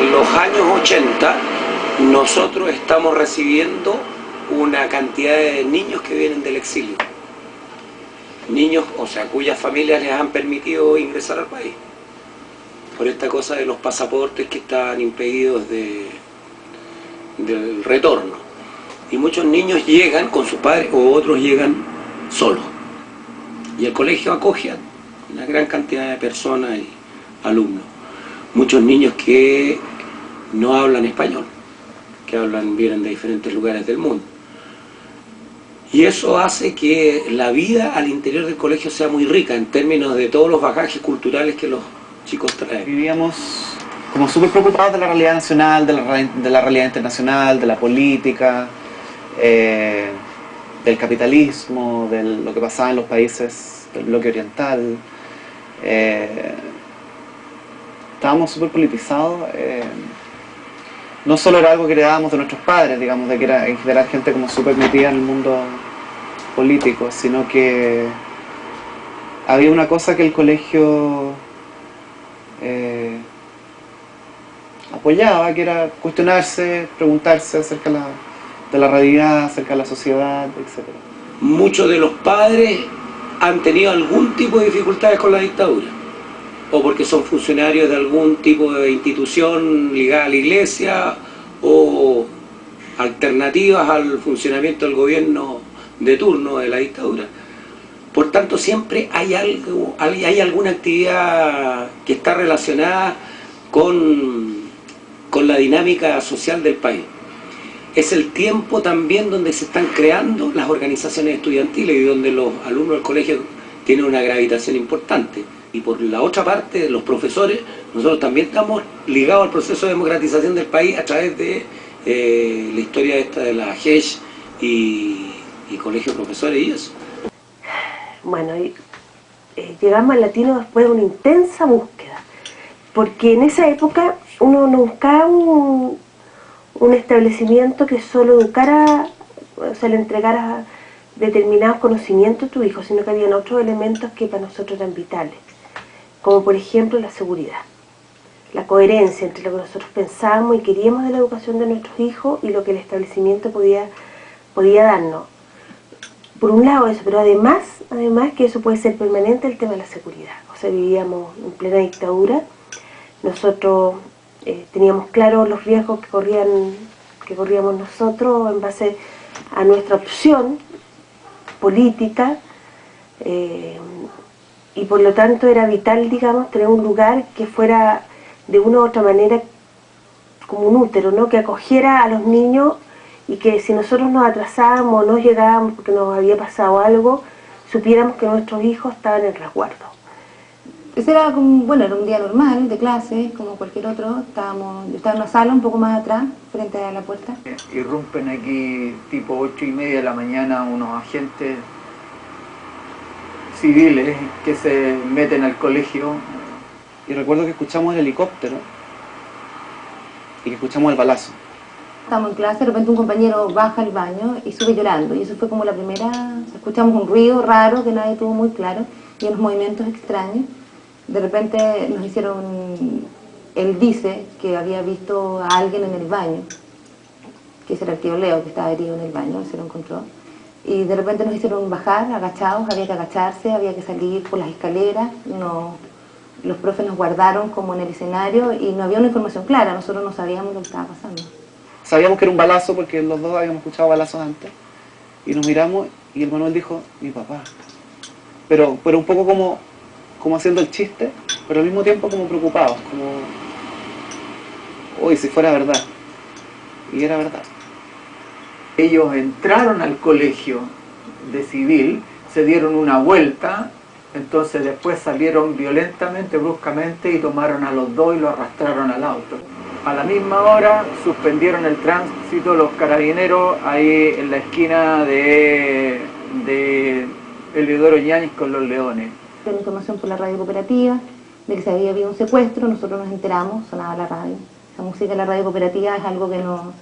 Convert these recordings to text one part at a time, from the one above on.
en los años 80 nosotros estamos recibiendo una cantidad de niños que vienen del exilio. Niños, o sea, cuyas familias les han permitido ingresar al país. Por esta cosa de los pasaportes que están impedidos del retorno. Y muchos niños llegan con sus padres o otros llegan solos. Y el colegio acoge a una gran cantidad de personas y alumnos. Muchos niños que no hablan español, que vienen de diferentes lugares del mundo. Y eso hace que la vida al interior del colegio sea muy rica en términos de todos los bagajes culturales que los chicos traen. Vivíamos como súper preocupados de la realidad nacional, de la realidad internacional, de la política, del capitalismo, de lo que pasaba en los países del bloque oriental. Estábamos súper politizados. No solo era algo que heredábamos de nuestros padres, digamos, de que era en general gente como súper metida en el mundo político, sino que había una cosa que el colegio apoyaba, que era cuestionarse, preguntarse acerca de la realidad, acerca de la sociedad, etc. Muchos de los padres han tenido algún tipo de dificultades con la dictadura, o porque son funcionarios de algún tipo de institución ligada a la iglesia, o alternativas al funcionamiento del gobierno de turno de la dictadura. Por tanto, siempre hay alguna actividad que está relacionada con la dinámica social del país. Es el tiempo también donde se están creando las organizaciones estudiantiles y donde los alumnos del colegio tienen una gravitación importante. Y por la otra parte, los profesores, nosotros también estamos ligados al proceso de democratización del país a través de la historia esta de la GESH y colegio de profesores y eso. Bueno, llegamos al latino después de una intensa búsqueda, porque en esa época uno no buscaba un establecimiento que solo educara, o sea, le entregara determinados conocimientos a tu hijo, sino que habían otros elementos que para nosotros eran vitales, como por ejemplo la seguridad, la coherencia entre lo que nosotros pensábamos y queríamos de la educación de nuestros hijos y lo que el establecimiento podía darnos. Por un lado eso, pero además que eso puede ser permanente, el tema de la seguridad. O sea, vivíamos en plena dictadura, nosotros teníamos claro los riesgos que corríamos nosotros en base a nuestra opción política, y por lo tanto era vital, digamos, tener un lugar que fuera de una u otra manera como un útero, ¿no? Que acogiera a los niños y que si nosotros nos atrasábamos o no llegábamos porque nos había pasado algo, supiéramos que nuestros hijos estaban en resguardo. Ese era como, bueno, era un día normal de clase, como cualquier otro. Yo estaba en una sala un poco más atrás, frente a la puerta. Irrumpen aquí tipo 8:30 de la mañana unos agentes civiles que se meten al colegio. Y recuerdo que escuchamos el helicóptero y que escuchamos el balazo. Estábamos en clase, de repente un compañero baja al baño y sube llorando. Y eso fue como la primera, o sea, escuchamos un ruido raro que nadie tuvo muy claro y unos movimientos extraños. De repente nos hicieron, él dice que había visto a alguien en el baño, que ese era el tío Leo, que estaba herido en el baño, él se lo encontró. Y de repente nos hicieron bajar, agachados, había que agacharse, había que salir por las escaleras. Los profes nos guardaron como en el escenario y no había una información clara, nosotros no sabíamos lo que estaba pasando. Sabíamos que era un balazo porque los dos habíamos escuchado balazos antes. Y nos miramos y el Manuel dijo, mi papá. Pero un poco como haciendo el chiste, pero al mismo tiempo como preocupados, como, uy, si fuera verdad. Y era verdad. Ellos entraron al colegio de civil, se dieron una vuelta, entonces después salieron violentamente, bruscamente y tomaron a los dos y lo arrastraron al auto. A la misma hora suspendieron el tránsito los carabineros ahí en la esquina de Eliodoro Yáñez con Los Leones. La información por la radio cooperativa de que se había habido un secuestro, nosotros nos enteramos, sonaba la radio. La música de la radio cooperativa es algo que no,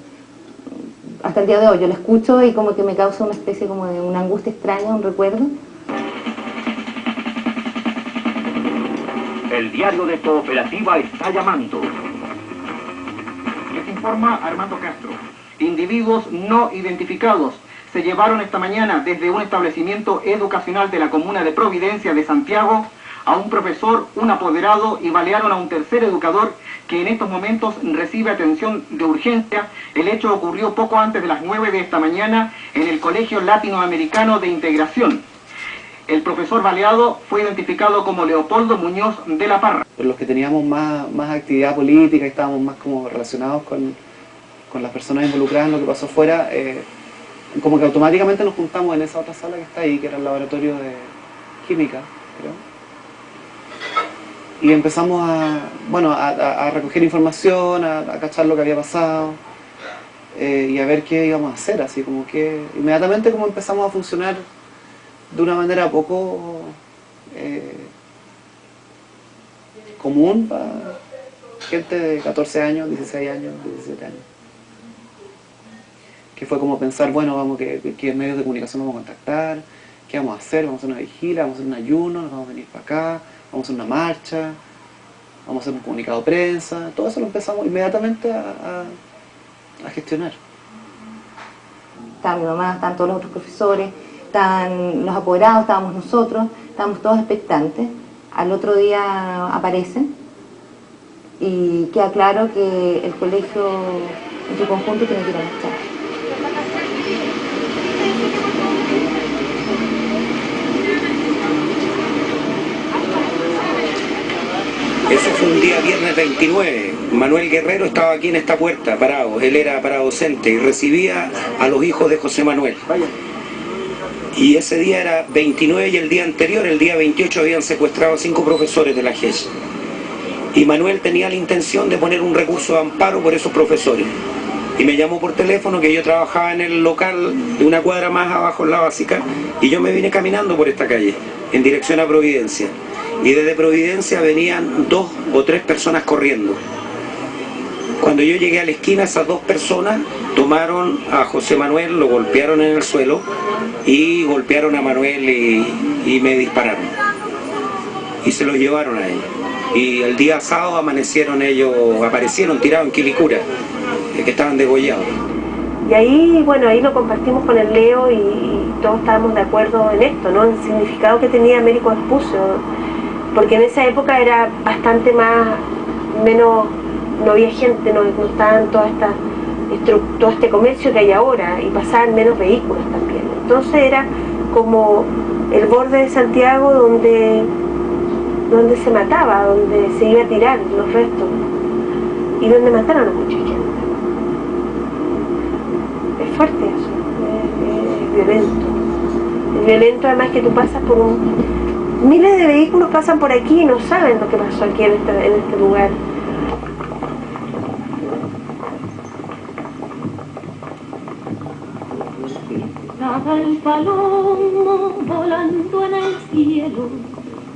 hasta el día de hoy yo la escucho y como que me causa una especie como de una angustia extraña, un recuerdo. El diario de Cooperativa está llamando. informa Armando Castro. Individuos no identificados se llevaron esta mañana desde un establecimiento educacional de la comuna de Providencia de Santiago a un profesor, un apoderado y balearon a un tercer educador que en estos momentos recibe atención de urgencia. El hecho ocurrió poco antes de las 9 de esta mañana en el Colegio Latinoamericano de Integración. El profesor baleado fue identificado como Leopoldo Muñoz de la Parra. Los que teníamos más actividad política y estábamos más como relacionados con las personas involucradas en lo que pasó afuera, como que automáticamente nos juntamos en esa otra sala que está ahí, que era el laboratorio de química, creo. Y empezamos a recoger información, a cachar lo que había pasado y a ver qué íbamos a hacer, así como que inmediatamente como empezamos a funcionar de una manera poco común para gente de 14 años, 16 años, 17 años. Que fue como pensar, bueno, ¿qué medios de comunicación vamos a contactar? ¿Qué vamos a hacer? ¿Vamos a hacer una vigilia? ¿Vamos a hacer un ayuno? ¿Nos vamos a venir para acá? ¿Vamos a hacer una marcha? ¿Vamos a hacer un comunicado de prensa? Todo eso lo empezamos inmediatamente a gestionar. Estaba mi mamá, estaban todos los otros profesores, estaban los apoderados, estábamos nosotros, estábamos todos expectantes. Al otro día aparecen y queda claro que el colegio en su conjunto tiene que ir a marchar. Eso fue un día viernes 29. Manuel Guerrero estaba aquí en esta puerta, parado. Él era paradocente y recibía a los hijos de José Manuel. Y ese día era 29 y el día anterior, el día 28, habían secuestrado a 5 profesores de la GES. Y Manuel tenía la intención de poner un recurso de amparo por esos profesores. Y me llamó por teléfono que yo trabajaba en el local de una cuadra más abajo en la básica y yo me vine caminando por esta calle en dirección a Providencia. Y desde Providencia venían 2 o 3 personas corriendo. Cuando yo llegué a la esquina, esas 2 personas tomaron a José Manuel, lo golpearon en el suelo y golpearon a Manuel y me dispararon. Y se los llevaron a él. Y el día sábado aparecieron tirados en Quilicura, que estaban degollados. Y ahí, bueno, ahí lo compartimos con el Leo y todos estábamos de acuerdo en esto, ¿no? En el significado que tenía Américo Vespucio, porque en esa época era bastante menos, no había gente, no estaban todo este comercio que hay ahora y pasaban menos vehículos también. Entonces era como el borde de Santiago donde se mataba, donde se iba a tirar los restos y donde mataron a mucha gente. Es fuerte eso, es violento. Es violento además que tú pasas por miles de vehículos pasan por aquí y no saben lo que pasó aquí en este lugar. Estaba el palomo volando en el cielo,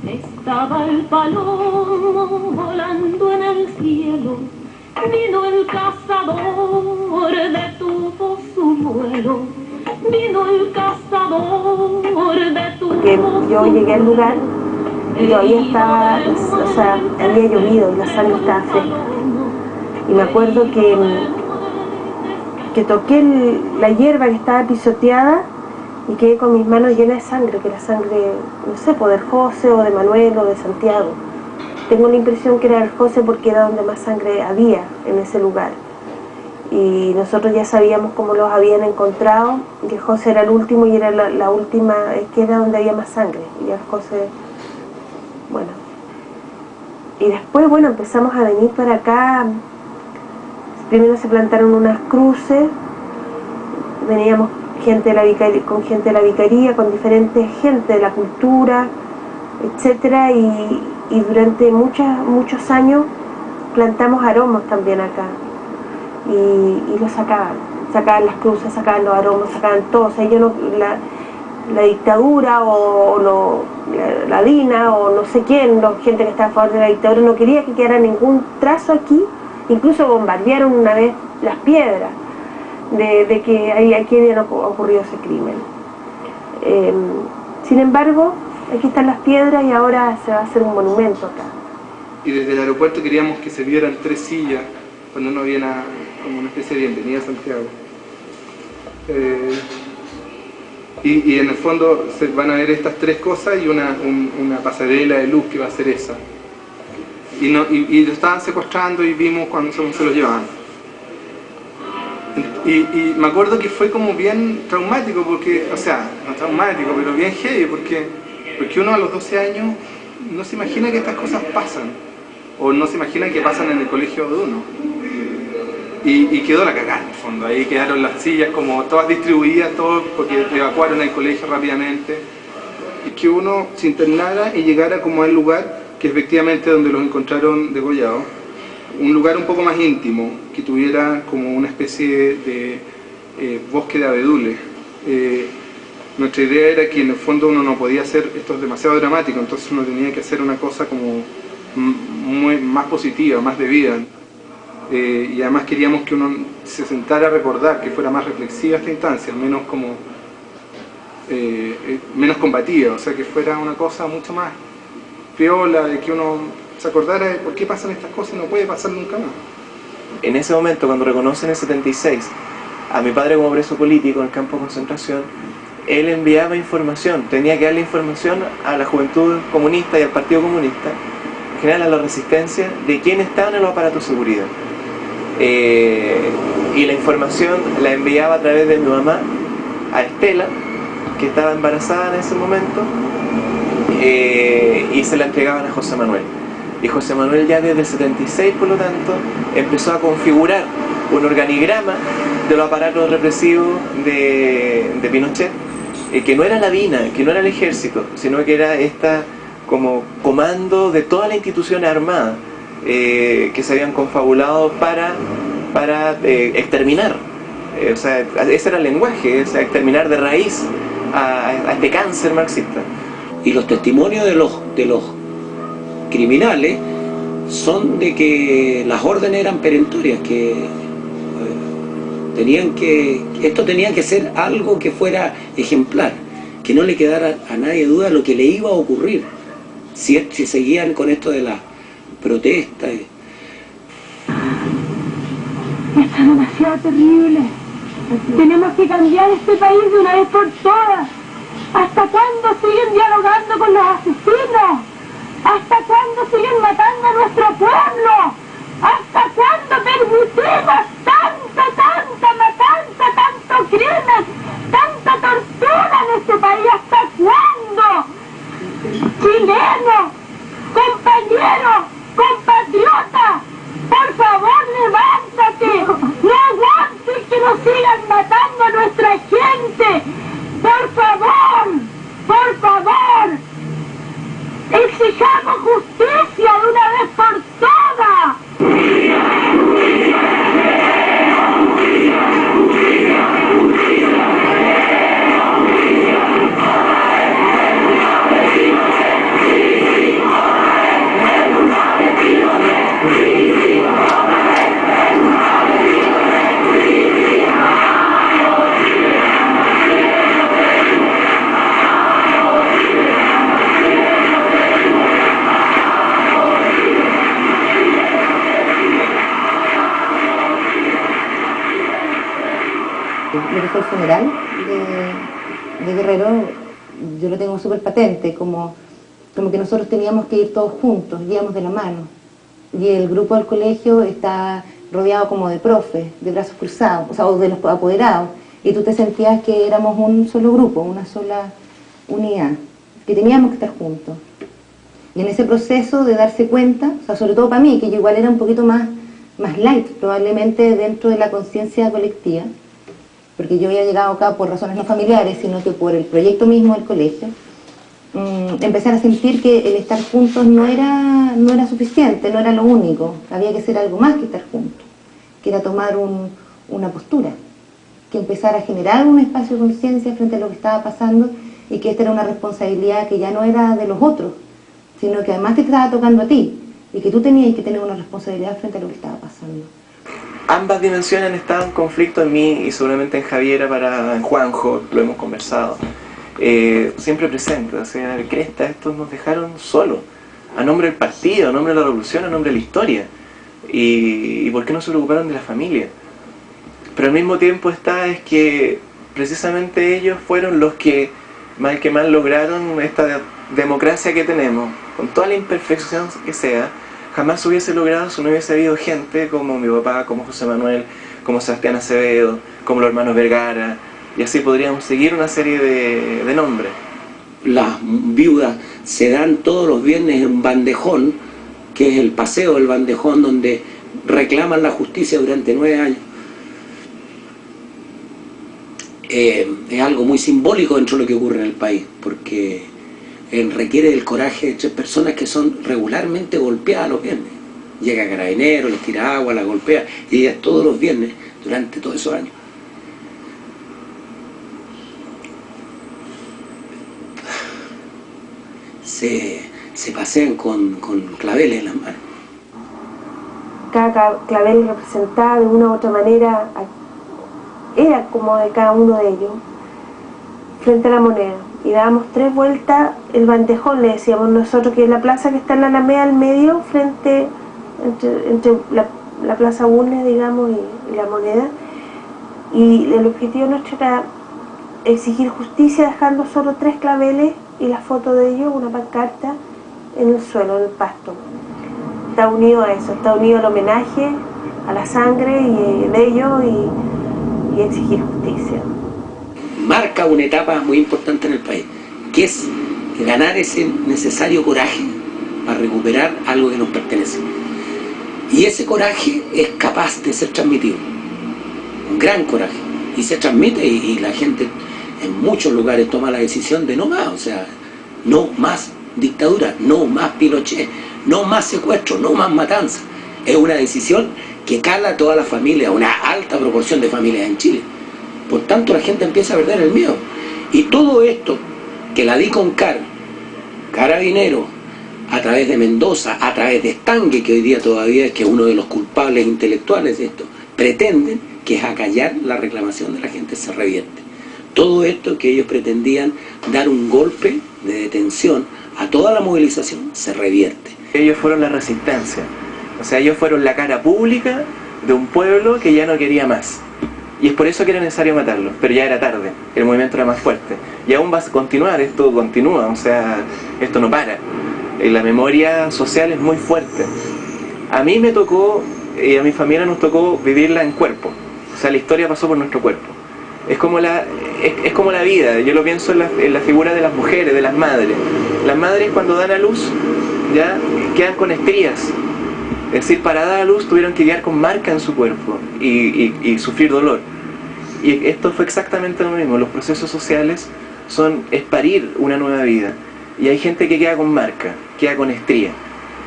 estaba el palomo volando en el cielo, vino el cazador, detuvo su vuelo, vino el cazador, detuvo su vuelo. Yo llegué al lugar y todavía estaba, o sea, había llovido y la sangre estaba fresca. Y me acuerdo que toqué la hierba que estaba pisoteada y quedé con mis manos llenas de sangre, que era sangre, no sé, pues del José o de Manuel o de Santiago. Tengo la impresión que era del José porque era donde más sangre había en ese lugar. Y nosotros ya sabíamos cómo los habían encontrado, que José era el último y era la última, que era donde había más sangre. Y el José, bueno. Y después, bueno, empezamos a venir para acá. Primero se plantaron unas cruces, veníamos con gente de la vicaría, con diferentes gente de la cultura, etcétera, y durante muchos años plantamos aromos también acá y los sacaban las cruces, sacaban los aromos, sacaban todo. O sea, la dictadura o la DINA o no sé quién, gente que estaba a favor de la dictadura no quería que quedara ningún trazo aquí. Incluso bombardearon una vez las piedras de que aquí había ocurrido ese crimen. Sin embargo, aquí están las piedras y ahora se va a hacer un monumento acá. Y desde el aeropuerto queríamos que se vieran 3 sillas cuando no había como una especie de bienvenida a Santiago. Y en el fondo se van a ver estas tres cosas y una pasarela de luz que va a ser esa. Y lo estaban secuestrando y vimos cuando se los llevaban. Y me acuerdo que fue como bien traumático, porque, o sea, no traumático, pero bien heavy, porque uno a los 12 años no se imagina que estas cosas pasan, o no se imagina que pasan en el colegio de uno. Y quedó la cagada en el fondo, ahí quedaron las sillas como todas distribuidas, todos, porque evacuaron el colegio rápidamente. Y que uno se internara y llegara como al lugar que efectivamente donde los encontraron degollados, un lugar un poco más íntimo, que tuviera como una especie de bosque de abedules. Nuestra idea era que en el fondo uno no podía hacer, esto es demasiado dramático, entonces uno tenía que hacer una cosa como más positiva, más de vida. Y además queríamos que uno se sentara a recordar, que fuera más reflexiva esta instancia, menos como menos combativa, o sea, que fuera una cosa mucho más piola, de que uno se acordara de por qué pasan estas cosas y no puede pasar nunca más. En ese momento, cuando reconocen el 76 a mi padre como preso político en el campo de concentración, él enviaba información, tenía que darle información a la juventud comunista y al Partido Comunista, en general a la resistencia, de quién estaba en el aparato de seguridad. Y la información la enviaba a través de mi mamá a Estela, que estaba embarazada en ese momento, y se la entregaban a José Manuel. Y José Manuel ya desde el 76, por lo tanto, empezó a configurar un organigrama de los aparatos represivos de Pinochet, que no era la DINA, que no era el ejército, sino que era esta como comando de todas las instituciones armadas que se habían confabulado para exterminar. O sea, ese era el lenguaje, o sea, exterminar de raíz a este cáncer marxista. Y los testimonios de los criminales son de que las órdenes eran perentorias, que esto tenía que ser algo que fuera ejemplar, que no le quedara a nadie duda lo que le iba a ocurrir si seguían con esto de la protesta. Está demasiado terrible. Tenemos que cambiar este país de una vez por todas. ¿Hasta cuándo siguen dialogando con los asesinos? ¿Hasta cuándo siguen matando a nuestro pueblo? ¿Hasta cuándo permitimos tanta matanza, tanto crimen, tanta tortura en este país? ¿Hasta cuándo? Chilenos, compañeros, compatriotas, por favor levántate, no aguantes que nos sigan matando a nuestra gente, por favor, exijamos justicia de una vez por todas. Lo que fue el funeral de Guerrero, yo lo tengo súper patente, como que nosotros teníamos que ir todos juntos, íbamos de la mano. Y el grupo del colegio está rodeado como de profes, de brazos cruzados, o sea, o de los apoderados. Y tú te sentías que éramos un solo grupo, una sola unidad, que teníamos que estar juntos. Y en ese proceso de darse cuenta, o sea, sobre todo para mí, que yo igual era un poquito más light, probablemente dentro de la conciencia colectiva, porque yo había llegado acá por razones no familiares, sino que por el proyecto mismo del colegio, empezar a sentir que el estar juntos no era suficiente, no era lo único, había que hacer algo más que estar juntos, que era tomar una postura, que empezar a generar un espacio de conciencia frente a lo que estaba pasando, y que esta era una responsabilidad que ya no era de los otros, sino que además te estaba tocando a ti, y que tú tenías que tener una responsabilidad frente a lo que estaba pasando. Ambas dimensiones han estado en conflicto en mí y seguramente en Javiera, en Juanjo, lo hemos conversado, siempre presente. O sea, cresta, estos nos dejaron solos, a nombre del partido, a nombre de la revolución, a nombre de la historia. ¿Y por qué no se preocuparon de la familia? Pero al mismo tiempo es que precisamente ellos fueron los que mal lograron esta democracia que tenemos, con toda la imperfección que sea. Jamás hubiese logrado si no hubiese habido gente como mi papá, como José Manuel, como Sebastián Acevedo, como los hermanos Vergara, y así podríamos seguir una serie de nombres. Las viudas se dan todos los viernes en un bandejón, que es el paseo del bandejón, donde reclaman la justicia durante 9 años. Es algo muy simbólico dentro de lo que ocurre en el país, porque requiere del coraje de 3 personas que son regularmente golpeadas los viernes. Llega Carabineros, les tira agua, la golpea, y ellas todos los viernes durante todos esos años. Se pasean con claveles en las manos. Cada clavel representaba de una u otra manera, era como de cada uno de ellos, frente a la moneda. Y dábamos 3 vueltas, el bandejón le decíamos nosotros, que es la plaza que está en la Alameda al medio, entre la plaza Bulnes, digamos, y la moneda. Y el objetivo nuestro era exigir justicia, dejando solo 3 claveles y la foto de ellos, una pancarta, en el suelo, en el pasto. Está unido a eso, está unido al homenaje a la sangre de ellos y exigir justicia. Marca una etapa muy importante en el país, que es ganar ese necesario coraje para recuperar algo que nos pertenece. Y ese coraje es capaz de ser transmitido, un gran coraje, y se transmite, y la gente en muchos lugares toma la decisión de no más, o sea, no más dictadura, no más Pinochet, no más secuestro, no más matanza. Es una decisión que cala a toda la familia, una alta proporción de familias en Chile. Por tanto, la gente empieza a perder el miedo. Y todo esto que la DICON Carabineros, a través de Mendoza, a través de Estangue, que hoy día todavía es que uno de los culpables intelectuales de esto, pretenden que es acallar la reclamación de la gente, se revierte. Todo esto que ellos pretendían dar un golpe de detención a toda la movilización, se revierte. Ellos fueron la resistencia, o sea, ellos fueron la cara pública de un pueblo que ya no quería más. Y es por eso que era necesario matarlos, pero ya era tarde, el movimiento era más fuerte. Y aún va a continuar, esto continúa, o sea, esto no para. La memoria social es muy fuerte. A mí me tocó, y a mi familia nos tocó vivirla en cuerpo, o sea, la historia pasó por nuestro cuerpo. Es como la vida, yo lo pienso en la figura de las mujeres, de las madres. Las madres cuando dan a luz, ya quedan con estrías. Es decir, para dar a luz tuvieron que quedar con marca en su cuerpo y sufrir dolor. Y esto fue exactamente lo mismo. Los procesos sociales es parir una nueva vida. Y hay gente que queda con marca, queda con estría.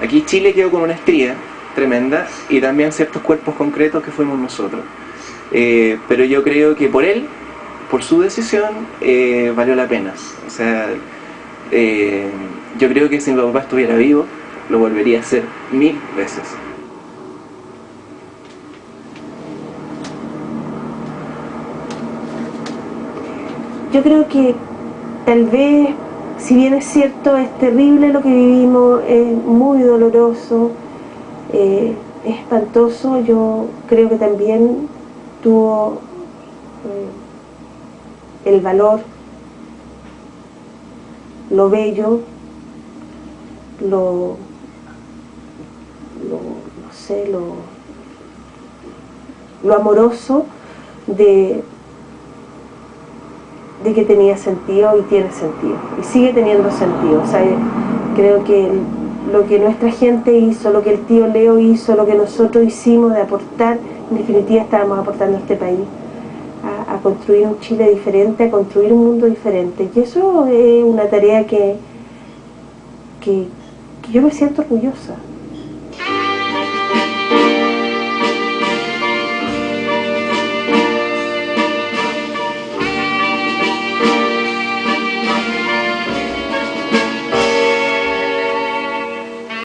Aquí Chile quedó con una estría tremenda y también ciertos cuerpos concretos que fuimos nosotros. Pero yo creo que por su decisión, valió la pena. O sea, yo creo que si mi papá estuviera vivo, lo volvería a hacer 1000 veces. Yo creo que tal vez, si bien es cierto, es terrible lo que vivimos, es muy doloroso, es espantoso, yo creo que también tuvo el valor, lo bello, lo amoroso de que tenía sentido y tiene sentido, y sigue teniendo sentido. O sea, creo que lo que nuestra gente hizo, lo que el tío Leo hizo, lo que nosotros hicimos de aportar, en definitiva estábamos aportando a este país, a construir un Chile diferente, a construir un mundo diferente. Y eso es una tarea que yo me siento orgullosa.